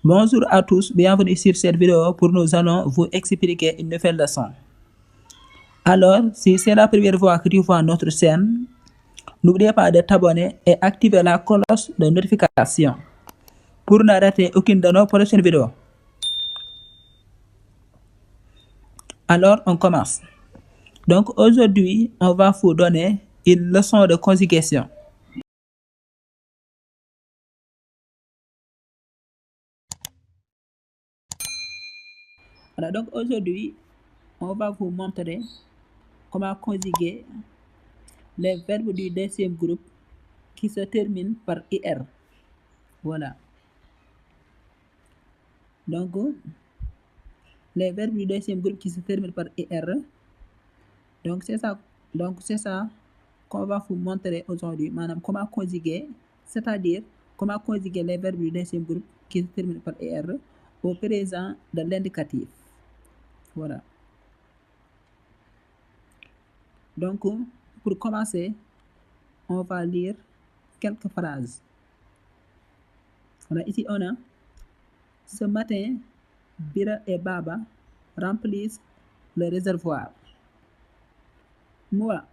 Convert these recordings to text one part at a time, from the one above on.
Bonjour à tous, bienvenue sur cette vidéo pour nous allons vous expliquer une nouvelle leçon. Alors, si c'est la première fois que tu vois notre chaîne, n'oubliez pas de t'abonner et activer la cloche de notification pour ne rater aucune de nos prochaines vidéos. Alors, on commence. Donc, aujourd'hui, on va vous donner une leçon de conjugation. Alors, donc aujourd'hui, on va vous montrer comment conjuguer les verbes du deuxième groupe qui se terminent par IR. Voilà. Donc, les verbes du deuxième groupe qui se terminent par IR. Donc, c'est ça qu'on va vous montrer aujourd'hui. Madame, comment conjuguer, c'est-à-dire comment conjuguer les verbes du deuxième groupe qui se terminent par IR au présent de l'indicatif. Voilà. Donc, pour commencer, on va lire quelques phrases. Voilà, ici on a ce matin, Bira et Baba remplissent le réservoir. Moi,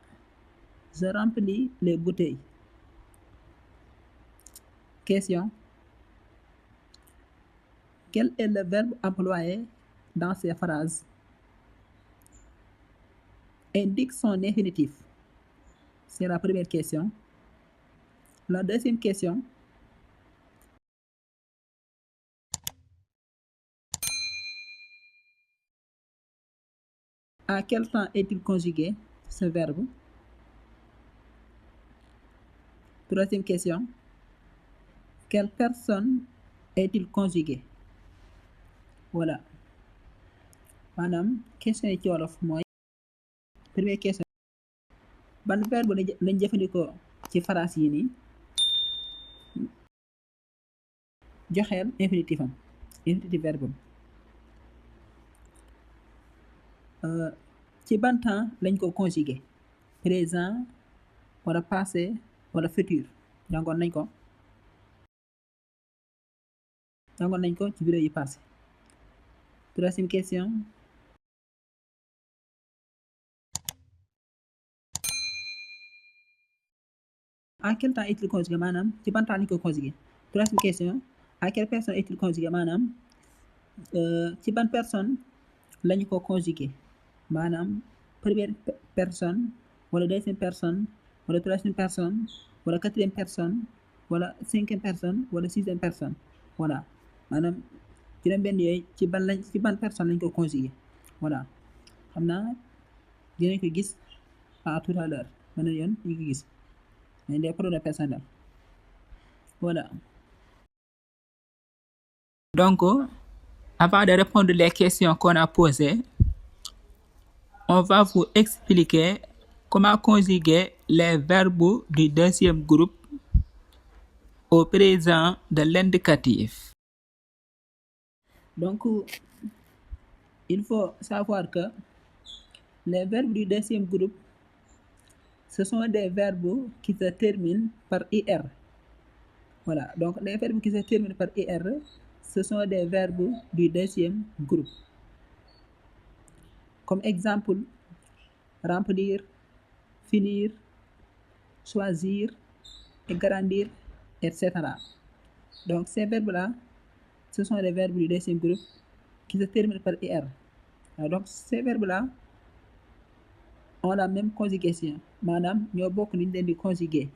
je remplis les bouteilles. Question. Quel est le verbe employé dans ces phrases? Indique son infinitif. C'est la première question. La deuxième question. À quel temps est-il conjugué, ce verbe? Troisième question. Quelle personne est-il conjugué? Voilà. Madame, question yi ci wolof mooy première question. Ban verbe lañ jëfandikoo ci phrase yi nii? Joxeel infinitif am, infinitif verbe am. Ci ban temps lañ ko conjugué? Présent wala passé wala futur? jàngoon nañ ko ci vidéo yi passé. Troisième question. À quel temps est-il conjugué? Maanaam ci ban temps lañ ko conjugué? Troisième question. À quelle personne est-il conjugué? Maanaam ci ban personne lañu ko conjugué? Maanaam première personne wala deuxième personne wala troisième personne wala quatrième personne wala cinquième personne wala sixième personne. Voilà. Maanaam juróom-benn yooyu ci ban personne lañ ko conjugué. Voilà. xam naa dinañ ko gis à tout à l'heure beneen yoon ñu ko gis mais des pronoms personnels. Voilà. Donc, avant de répondre les questions qu'on a posées, on va vous expliquer comment conjuguer les verbes du deuxième groupe au présent de l'indicatif. Donc, il faut savoir que les verbes du deuxième groupe, ce sont des verbes qui se terminent par IR. Voilà, donc les verbes qui se terminent par IR, ce sont des verbes du deuxième groupe. Comme exemple, remplir, finir, choisir, grandir, etc. Donc ces verbes-là, ce sont les verbes du deuxième groupe qui se terminent par IR. Donc ces verbes-là ont la même conjugation. Maanaam ñoo bokk ni ñu leen di conjuguer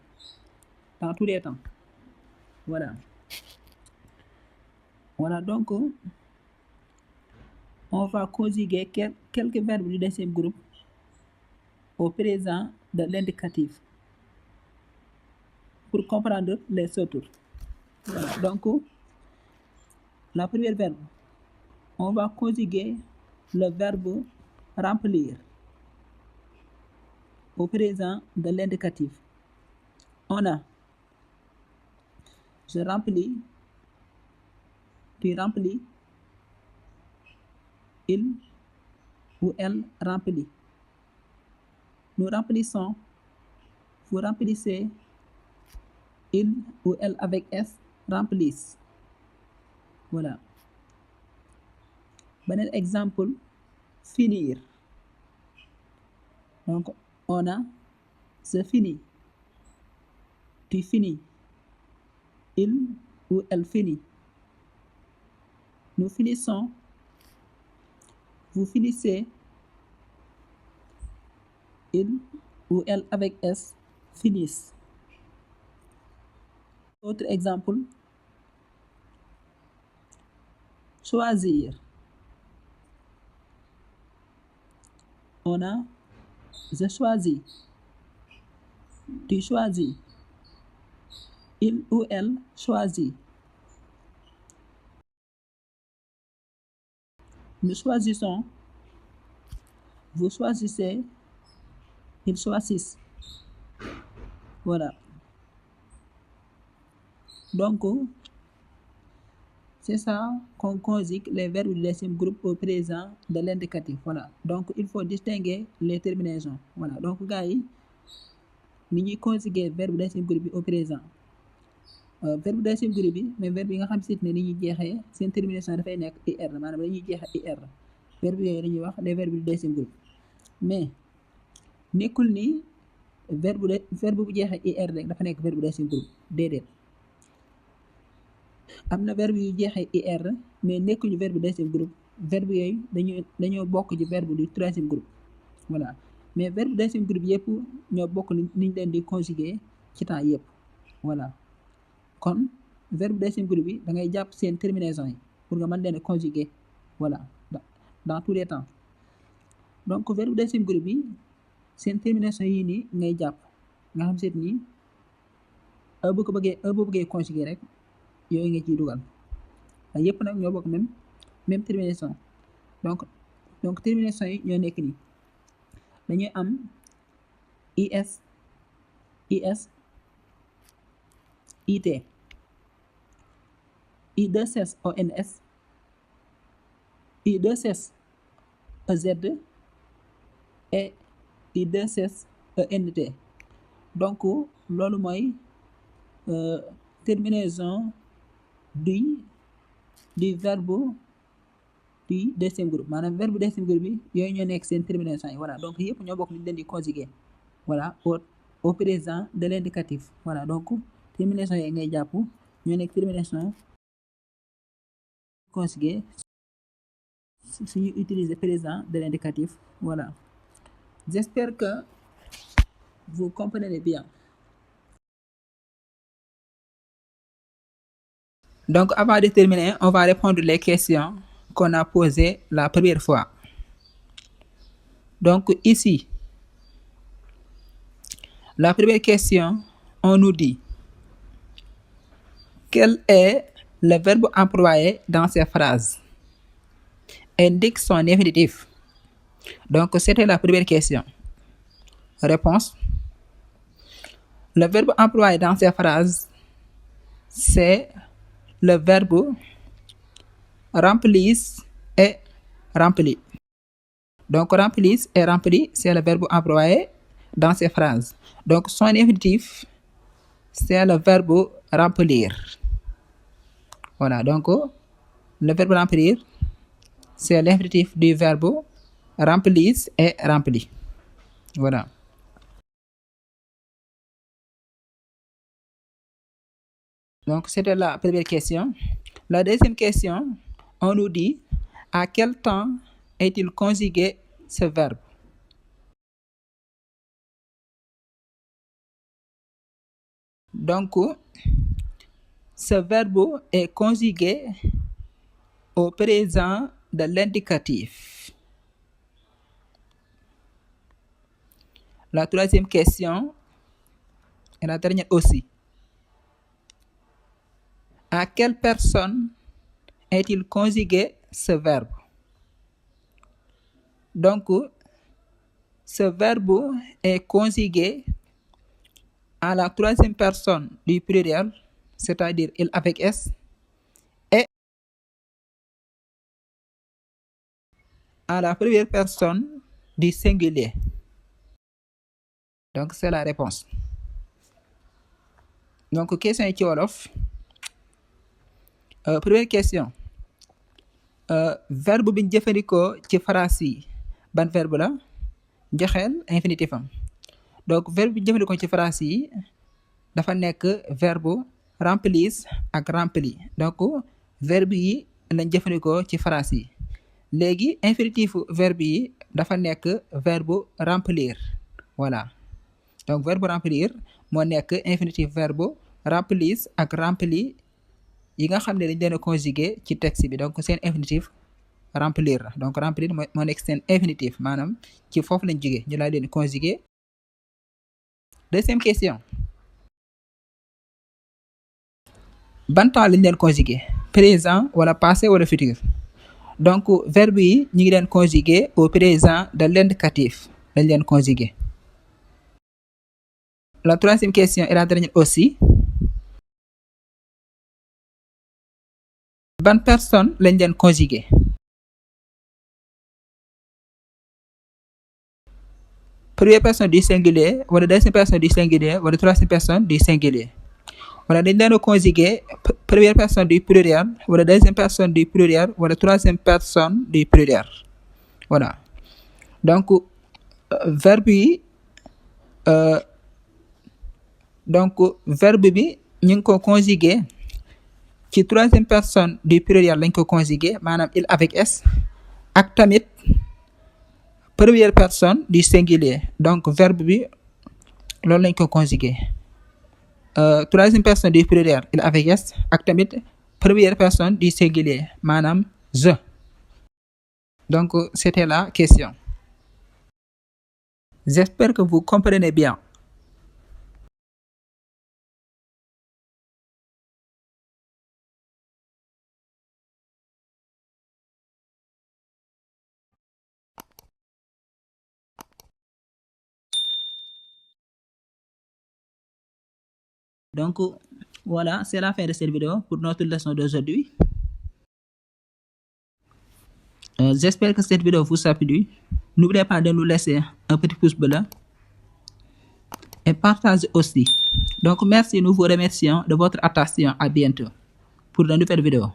dans tous les temps. Voilà. Voilà, donc on va conjuguer quelques verbes du deuxième groupe au présent de l'indicatif pour comprendre les autres. Voilà, donc la première verbe, on va conjuguer le verbe remplir au présent de l'indicatif. On a je remplis, tu remplis, il ou elle remplit. Nous remplissons, vous remplissez, il ou elle avec S remplissent. Voilà. Beneen exemple, finir. Donc, on a je finis, tu finis, il ou elle finit. Nous finissons, vous finissez, il ou elle avec S finissent. Autre exemple, choisir. On a je choisis, tu choisis, il ou elle choisit. Nous choisissons, vous choisissez, ils choisissent. Voilà. Donc, c'est ça qu'on conjugue les verbes du deuxième groupe au présent de l'indicatif. Voilà. Donc, il faut distinguer les terminaisons. Voilà. Donc, gars yi ni ñuy conjuguer verbe du deuxième groupe bi au présent. Verbe du deuxième groupe bi mais verbe yi nga xam si ne ni ñuy jeexee seen termination dafay nekk IR maanaam dañuy jeexee IR. Verbe yooyu dañuy wax les verbes du deuxième groupe mais nekkul ni verbe bu jeexee IR rek dafa nekk verbe du deuxième groupe déedéet. am na verbe yu jeexee IR mais nekkuñu verbe du deuxième groupe verbe yooyu dañoo bokk ci verbe du troisième groupe voilà mais verbe du deuxième groupe yëpp ñoo bokk ni ñu leen di conjuguer ci temps yëpp voilà kon verbe du deuxième groupe bi da ngay jàpp seen terminaison yi pour nga mën leen a conjuguer voilà dans tous les temps donc verbe du deuxième groupe bi seen termination yi nii ngay jàpp nga xam seet nii boo bëggee conjuguer rek yooyu nga ciy dugal yëpp nag ñoo bokk même terminaison donc terminaison yi ñoo nekk nii dañuy am is it i2s ons i2s ez et i2s ent donc loolu mooy terminaison du verbe du deuxième groupe maanaam verbe deuxième groupe bi yooyu ñoo nekk seen termination yi voilà donc yëpp ñoo bokk ni ñu leen di conjuguer voilà au présent de l'indicatif voilà donc termination yi ngay jàpp ñoo nekk termination conjuguer suñu utiliser présent de l'indicatif voilà j'espère que vous comprenez bien. Donc avant de terminer on va répondre les questions qu'on a posées la première fois. Donc ici la première question on nous dit quel est le verbe employé dans ces phrases? Indique son infinitif. Donc c'était la première question. Réponse. Le verbe employé dans ces phrases c'est le verbe remplissent et remplit. Donc remplissent et remplit c'est le verbe employé dans ces phrases. Donc son infinitif c'est le verbe remplir. Voilà, donc le verbe remplir c'est l'infinitif du verbe remplissent et remplit. Voilà. Donc c'était la première question. La deuxième question, on nous dit à quel temps est-il conjugué ce verbe? Donc ce verbe est conjugué au présent de l'indicatif. La troisième question et la dernière aussi. À quelle personne est-il conjugué ce verbe? Donc ce verbe est conjugué à la troisième personne du pluriel, c'est-à-dire il avec S, et à la première personne du singulier. Donc c'est la réponse. Donc question yi ci wolof. Première question verbe bi ñu jëfandikoo ci phrase yi ban verbe la joxeel infinitif am donc verbe bi ñu jëfandikoo ci phrase yi dafa nekk verbe remplir ak rempli donc verbe yi lañ jëfandikoo ci phrase yi léegi infinitif verbe yi dafa nekk verbe remplir voilà donc verbe remplir moo nekk infinitif verbe remplir ak rempli yi nga xam ne dañ leen a conjugué ci texte bi donc seen infinitif remplir la donc remplir moo nekk seen infinitif maanaam ci foofu lañ jógee ñu laa leen conjugué. Deuxième question ban temps lañ leen conjugué présent wala passé wala futur donc verbe yi ñu ngi leen conjugué au présent de l'indicatif lañ leen conjugué. La troisième question et la dernière aussi ban personne lañ leen conjugué première personne du singulier wala deuxième personne du singulier wala troisième personne du singulier wala dañ leen a conjugué première personne du pluriel wala deuxième personne du pluriel wala troisième personne du pluriel voilà donc verbe yi verbe bi ñu ngi ko conjugué ci troisième personne du pluriel lañ ko conjugué maanaam il avec s ak tamit première personne du singulier donc verbe bi loolu lañ ko conjugué troisième personne du pluriel il avec s ak tamit première personne du singulier maanaam je donc c'était la question. J'espère que vous comprenez bien. Donc voilà, c'est la fin de cette vidéo pour notre leçon d'aujourd'hui. J'espère que cette vidéo vous a plu. N'oubliez pas de nous laisser un petit pouce bleu et partagez aussi. Donc merci, nous vous remercions de votre attention. À bientôt pour de nouvelles vidéos.